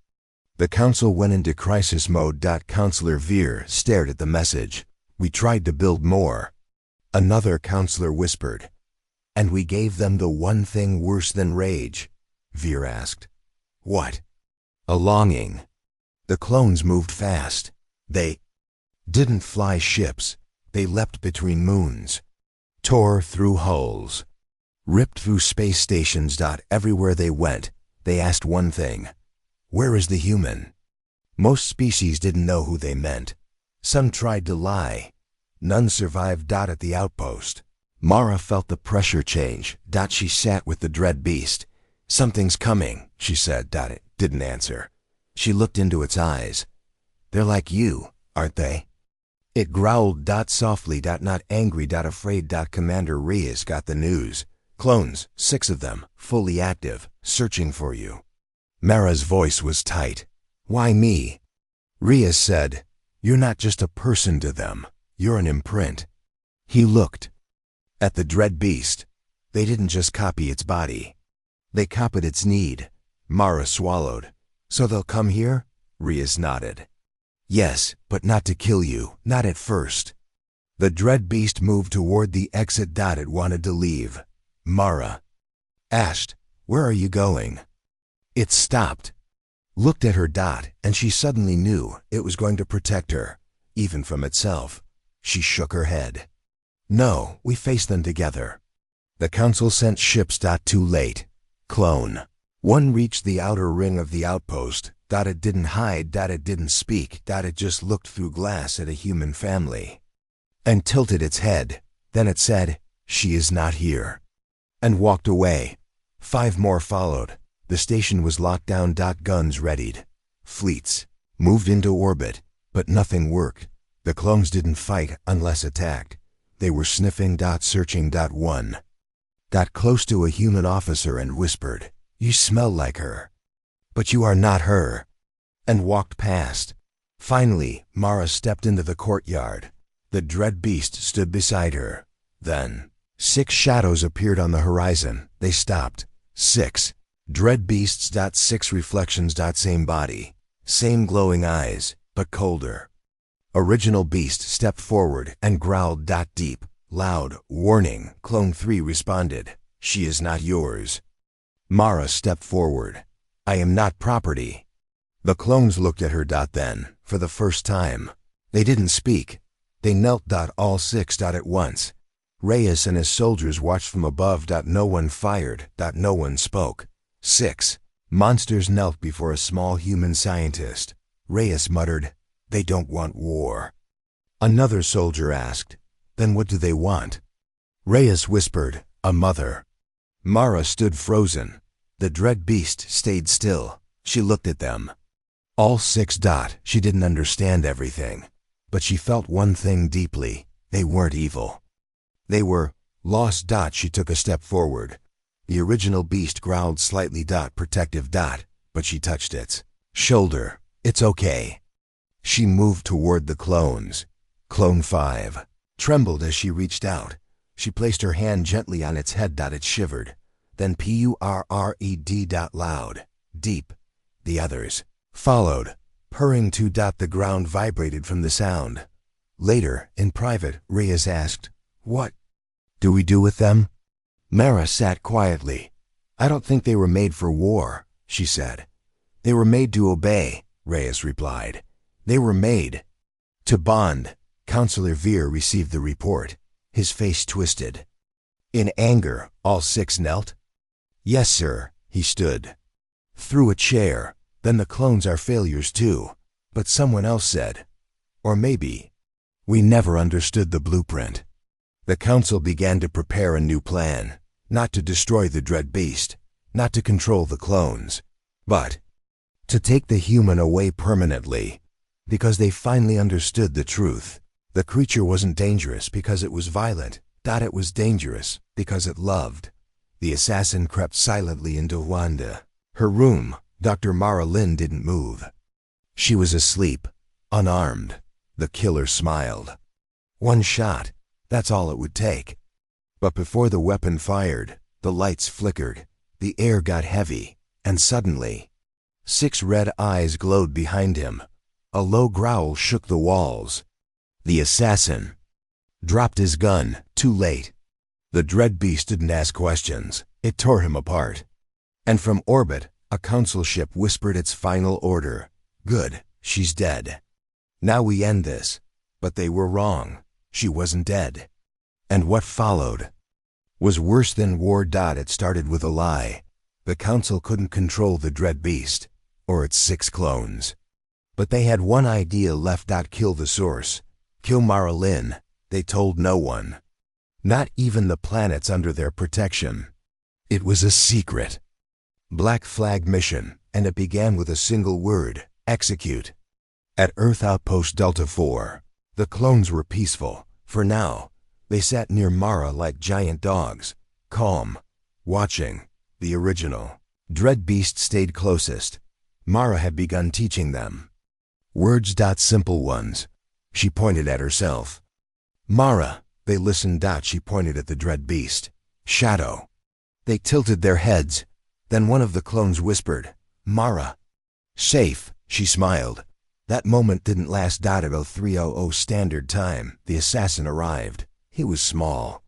The council went into crisis mode. Counselor Veer stared at the message. We tried to build more. Another counselor whispered. And we gave them the one thing worse than rage. Veer asked. What? A longing. The clones moved fast. They didn't fly ships. They leapt between moons, tore through hulls, ripped through space stations. Everywhere they went, they asked one thing. Where is the human? Most species didn't know who they meant. Some tried to lie. None survived. At the outpost, Mara felt the pressure change. She sat with the dread beast. Something's coming, she said. It didn't answer. She looked into its eyes. They're like you, aren't they? It growled. Softly. Not angry. Afraid. Commander Reyes got the news. Clones, 6 of them, fully active, searching for you. Mara's voice was tight. Why me? Reyes said, you're not just a person to them. You're an imprint. He looked at the dread beast. They didn't just copy its body. They copied its need. Mara swallowed. So they'll come here? Reyes nodded. Yes, but not to kill you, not at first. The dread beast moved toward the exit. It wanted to leave. Mara asked, where are you going? It stopped, looked at her. And she suddenly knew it was going to protect her, even from itself. She shook her head. No, we face them together. The council sent ships. Too late. Clone 1 reached the outer ring of the outpost. It didn't hide. It didn't speak. It just looked through glass at a human family and tilted its head. Then it said, she is not here, and walked away. 5 more followed. The station was locked down. Guns readied. Fleets moved into orbit, but nothing worked. The clones didn't fight unless attacked. They were sniffing. Searching. 1 got close to a human officer and whispered, you smell like her, but you are not her, and walked past. Finally, Mara stepped into the courtyard. The dread beast stood beside her. Then 6 shadows appeared on the horizon. They stopped. 6 dread beasts. 6 reflections. Same body, same glowing eyes, but colder. Original beast stepped forward and growled. Deep, loud, warning. Clone 3 responded, she is not yours. Mara stepped forward. I am not property. The clones looked at her. Then, for the first time, they didn't speak. They knelt. All 6. At once. Reyes and his soldiers watched from above. No one fired. No one spoke. 6 monsters knelt before a small human scientist. Reyes muttered, they don't want war. Another soldier asked, then what do they want? Reyes whispered, a mother. Mara stood frozen. The dread beast stayed still. She looked at them. All 6. She didn't understand everything, but she felt one thing deeply. They weren't evil. They were lost. She took a step forward. The original beast growled slightly. Protective. But she touched its shoulder. It's okay. She moved toward the clones. Clone 5 trembled as she reached out. She placed her hand gently on its head. It shivered. Then purred. Loud. Deep. The others followed, purring too. The ground vibrated from the sound. Later, in private, Reyes asked, "What do we do with them?" Mara sat quietly. "I don't think they were made for war," she said. "They were made to obey," Reyes replied. "They were made to bond." Counselor Veer received the report. His face twisted. In anger, all six knelt. "Yes, sir." He stood. Threw a chair. "Then the clones are failures too." But someone else said, "Or maybe we never understood the blueprint." The council began to prepare a new plan. Not to destroy the dread beast, not to control the clones, but to take the human away permanently, because they finally understood the truth. The creature wasn't dangerous because it was violent. It was dangerous because it loved. The assassin crept silently into Wanda. Her room. Dr. Mara Lynn didn't move. She was asleep, unarmed. The killer smiled. One shot, that's all it would take. But before the weapon fired, the lights flickered, the air got heavy, and suddenly, 6 red eyes glowed behind him. A low growl shook the walls. The assassin dropped his gun, too late. The dread beast didn't ask questions. It tore him apart. And from orbit, a council ship whispered its final order. "Good, she's dead. Now we end this." But they were wrong. She wasn't dead. And what followed was worse than war. It started with a lie. The council couldn't control the dread beast, or its 6 clones. But they had one idea left. Kill the source. Kill Mara Lynn. They told no one. Not even the planets under their protection. It was a secret. Black Flag mission, and it began with a single word: execute. At Earth Outpost Delta 4, the clones were peaceful. For now, they sat near Mara like giant dogs, calm, watching. The original dread beast stayed closest. Mara had begun teaching them words. Simple ones. She pointed at herself. "Mara." They listened. She pointed at the dread beast. "Shadow." They tilted their heads. Then one of the clones whispered, "Mara." "Safe," she smiled. That moment didn't last. At 0300 Standard Time, the assassin arrived. He was small,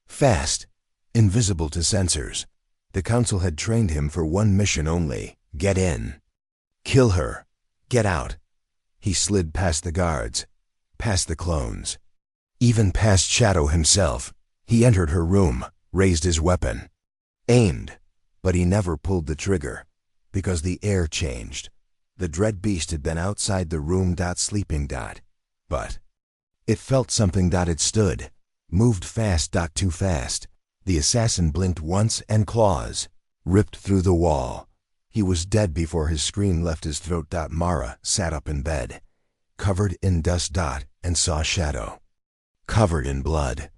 fast, invisible to sensors. The council had trained him for one mission only: get in, kill her, get out. He slid past the guards, past the clones, even past Shadow himself. He entered her room, raised his weapon, aimed, but he never pulled the trigger, because the air changed. The dread beast had been outside the room. Sleeping. But it felt something. It stood, moved fast. Too fast. The assassin blinked once and claws ripped through the wall. He was dead before his scream left his throat. Mara sat up in bed, covered in dust. And saw Shadow, covered in blood,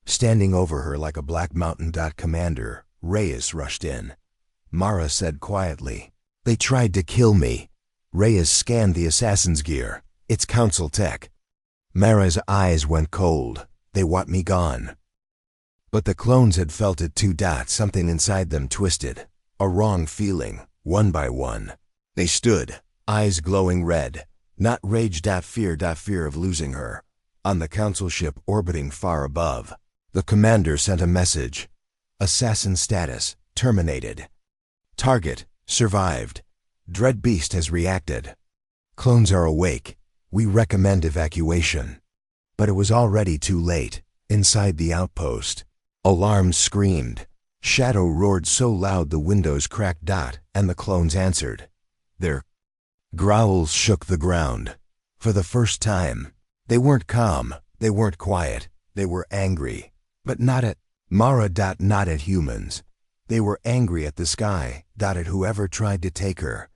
standing over her like a black mountain. Commander Reyes rushed in. Mara said quietly, "They tried to kill me." Reyes scanned the assassin's gear. "It's council tech." Mara's eyes went cold. "They want me gone." But the clones had felt it too. Something inside them twisted. A wrong feeling. One by one, they stood, eyes glowing red. Not rage. Fear. Fear of losing her. On the council ship orbiting far above, the commander sent a message. Assassin status terminated. Target survived. Dread beast has reacted. Clones are awake. We recommend evacuation. But it was already too late. Inside the outpost, alarms screamed. Shadow roared so loud the windows cracked. And the clones answered. Their growls shook the ground. For the first time, they weren't calm, they weren't quiet, they were angry. But not at Mara. Not at humans. They were angry at the sky. At whoever tried to take her.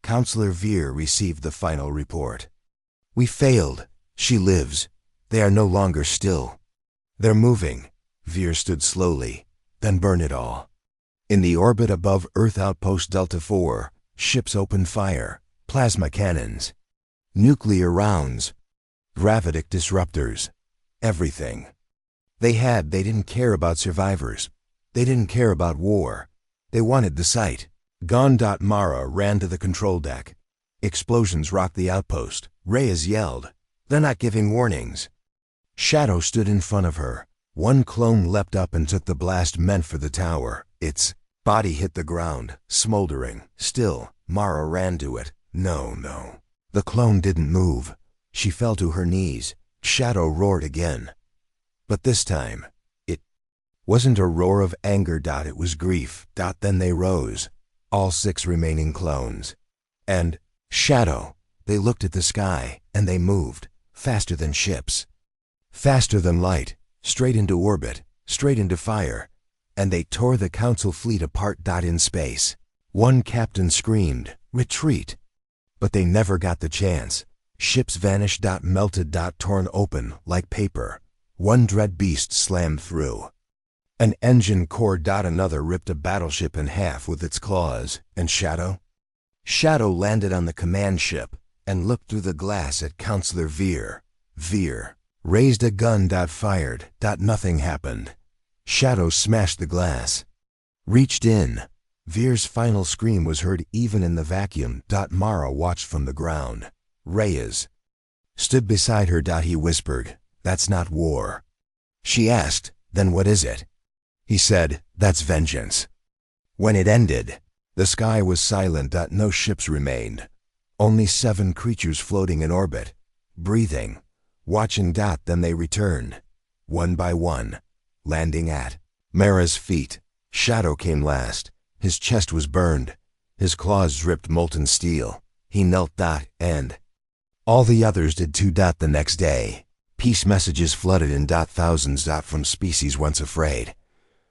Counselor Veer received the final report. "We failed. She lives. They are no longer still. They're moving." Veer stood slowly. "Then burn it all." In the orbit above Earth Outpost Delta 4, ships opened fire. Plasma cannons, nuclear rounds, gravitic disruptors, everything. They didn't care about survivors. They didn't care about war. They wanted the site. Gone. Mara ran to the control deck. Explosions rocked the outpost. Reyes yelled, "They're not giving warnings." Shadow stood in front of her. One clone leapt up and took the blast meant for the tower. Its body hit the ground, smoldering. Still, Mara ran to it. No. The clone didn't move. She fell to her knees. Shadow roared again. But this time, it wasn't a roar of anger. It was grief. Then they rose, all 6 remaining clones. And Shadow, they looked at the sky, and they moved, faster than ships, faster than light, straight into orbit, straight into fire, and they tore the Council fleet apart. In space, one captain screamed, "Retreat!" But they never got the chance. Ships vanished. Melted. Torn open like paper. One dread beast slammed through an engine core. Another ripped a battleship in half with its claws. And Shadow landed on the command ship and looked through the glass at Counselor Veer. Veer raised a gun. Fired. Nothing happened. Shadow smashed the glass, reached in. Veer's final scream was heard even in the vacuum. Mara watched from the ground. Reyes stood beside her. He whispered, "That's not war." She asked, "Then what is it?" He said, "That's vengeance." When it ended, the sky was silent. No ships remained. Only 7 creatures floating in orbit, breathing, watching. Then they returned, one by one, landing at Mara's feet. Shadow came last. His chest was burned. His claws dripped molten steel. He knelt. And all the others did too. The next day, peace messages flooded in. Thousands. From species once afraid.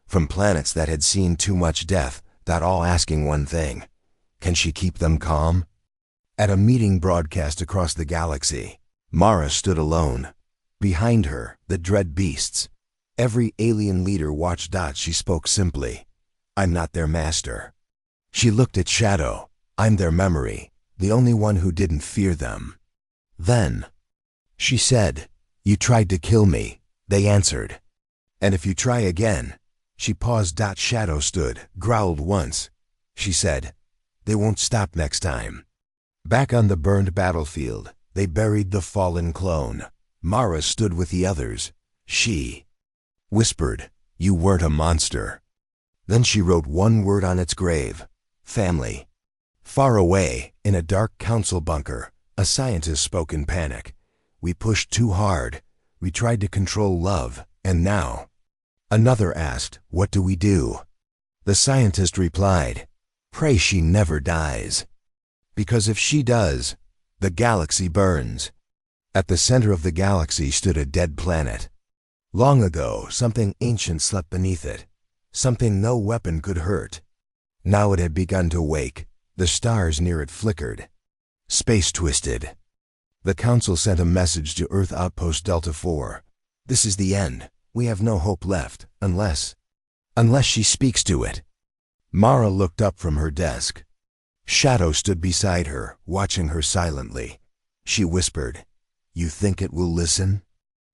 From planets that had seen too much death. All asking one thing: can she keep them calm? At a meeting broadcast across the galaxy, Mara stood alone. Behind her, the dread beasts. Every alien leader watched. She spoke simply, "I'm not their master." She looked at Shadow. "I'm their memory, the only one who didn't fear them." Then, she said, "You tried to kill me," they answered. "And if you try again." She paused. Shadow stood, growled once. She said, "They won't stop next time." Back on the burned battlefield, they buried the fallen clone. Mara stood with the others. She whispered, "You weren't a monster." Then she wrote one word on its grave: family. Far away, in a dark council bunker, a scientist spoke in panic. "We pushed too hard. We tried to control love, and now." Another asked, "What do we do?" The scientist replied, "Pray she never dies. Because if she does, the galaxy burns." At the center of the galaxy stood a dead planet. Long ago, something ancient slept beneath it. Something no weapon could hurt. Now it had begun to wake. The stars near it flickered. Space twisted. The Council sent a message to Earth Outpost Delta 4. "This is the end. We have no hope left, unless she speaks to it." Mara looked up from her desk. Shadow stood beside her, watching her silently. She whispered, "You think it will listen?"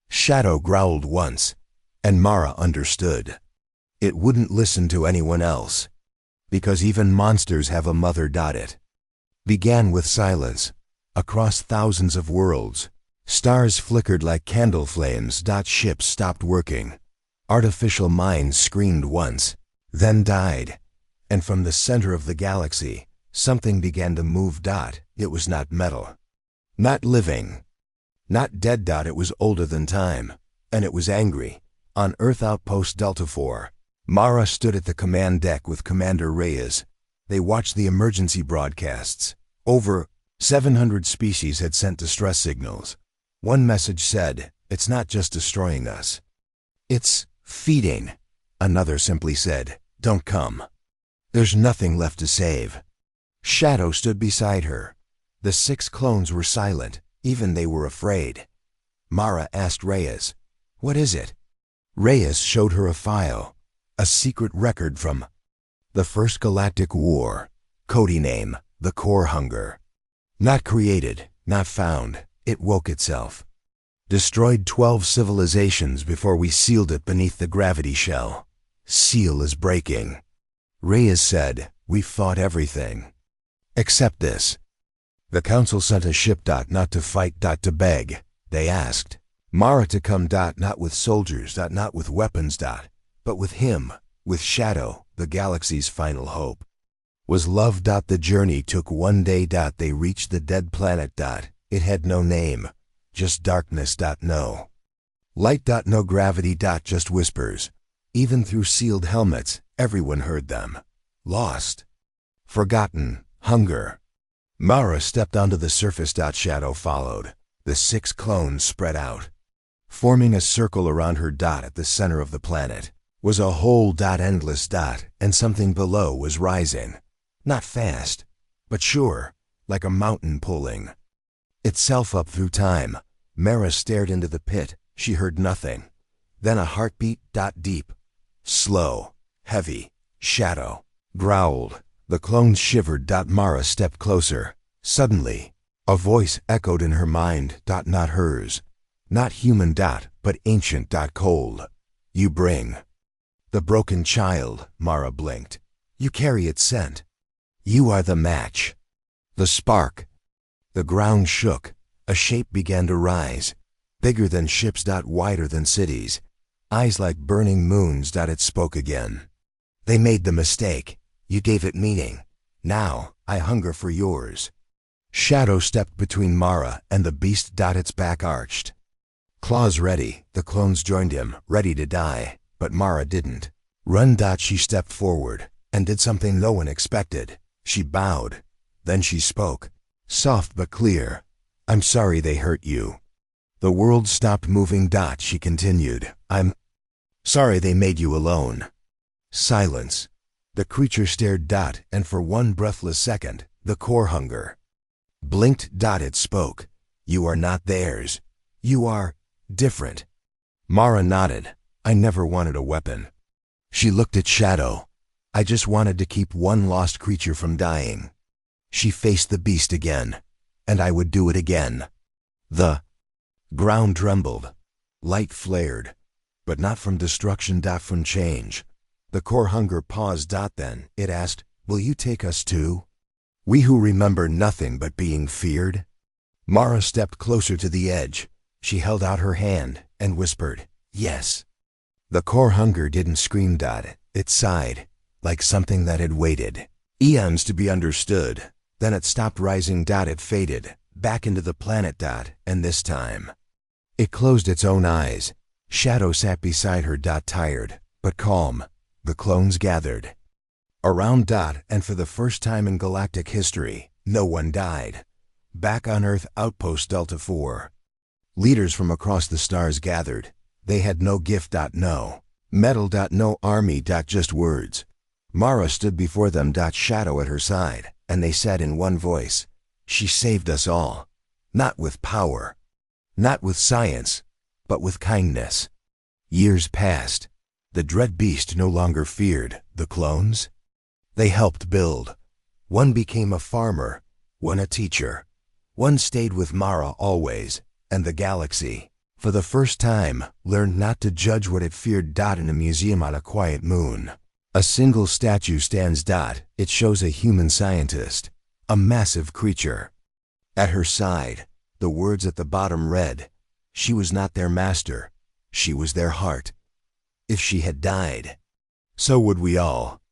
Shadow growled once, and Mara understood. It wouldn't listen to anyone else, because even monsters have a mother. It began with silence. Across thousands of worlds, stars flickered like candle flames. Ships stopped working. Artificial minds screamed once, then died. And from the center of the galaxy, something began to move. It was not metal, not living, not dead. It was older than time, and it was angry. On Earth Outpost Delta 4, Mara stood at the command deck with Commander Reyes. They watched the emergency broadcasts. Over 700 species had sent distress signals. One message said, "It's not just destroying us. It's feeding." Another simply said, "Don't come. There's nothing left to save." Shadow stood beside her. The 6 clones were silent. Even they were afraid. Mara asked Reyes, "What is it?" Reyes showed her a file, a secret record from the First Galactic War. Cody name, the Core Hunger. Not created, not found. It woke itself. Destroyed 12 civilizations before we sealed it beneath the gravity shell. Seal is breaking. Reyes said, we've fought everything. Except this. The council sent a ship. Not to fight. To beg. They asked Mara to come. Not with soldiers. Not with weapons. But with him, with Shadow, the galaxy's final hope. Was love. The journey took one day. They reached the dead planet. It had no name, just darkness. No light. No gravity. Just whispers. Even through sealed helmets, everyone heard them. Lost. Forgotten. Hunger. Mara stepped onto the surface. Shadow followed. The 6 clones spread out. Forming a circle around her. At the center of the planet was a whole. Endless. And something below was rising. Not fast, but sure, like a mountain pulling itself up through time. Mara stared into the pit. She heard nothing. Then a heartbeat. Deep. Slow. Heavy. Shadow growled. The clones shivered. Mara stepped closer. Suddenly, a voice echoed in her mind. Not hers. Not human. But ancient. Cold. You bring the broken child. Mara blinked. You carry its scent. You are the match. The spark. The ground shook. A shape began to rise. Bigger than ships. Wider than cities. Eyes like burning moons. It spoke again. They made the mistake. You gave it meaning. Now, I hunger for yours. Shadow stepped between Mara and the beast. Its back arched. Claws ready, the clones joined him, ready to die. But Mara didn't. Run. She stepped forward and did something no one expected. She bowed. Then she spoke. Soft but clear. I'm sorry they hurt you. The world stopped moving. She continued. I'm sorry they made you alone. Silence. The creature stared. And for one breathless second, the core hunger blinked. It spoke. You are not theirs. You are different. Mara nodded. I never wanted a weapon. She looked at Shadow. I just wanted to keep one lost creature from dying. She faced the beast again. And I would do it again. The ground trembled. Light flared. But not from destruction. From change. The core hunger paused. Then it asked, will you take us too? We who remember nothing but being feared? Mara stepped closer to the edge. She held out her hand and whispered, yes. The core hunger didn't scream. It sighed, like something that had waited eons to be understood. Then it stopped rising. It faded, back into the planet. And this time, it closed its own eyes. Shadow sat beside her. Tired, but calm. The clones gathered around. And for the first time in galactic history, no one died. Back on Earth, Outpost Delta 4. Leaders from across the stars gathered. They had no gift. No medal. No army. Just words. Mara stood before them. Shadow at her side. And they said in one voice, she saved us all. Not with power. Not with science. But with kindness. Years passed. The dread beast no longer feared the clones. They helped build. One became a farmer. One a teacher. One stayed with Mara always. And the galaxy, for the first time, learned not to judge what it feared. In a museum on a quiet moon, a single statue stands. It shows a human scientist, a massive creature. At her side, the words at the bottom read, she was not their master, she was their heart. If she had died, so would we all.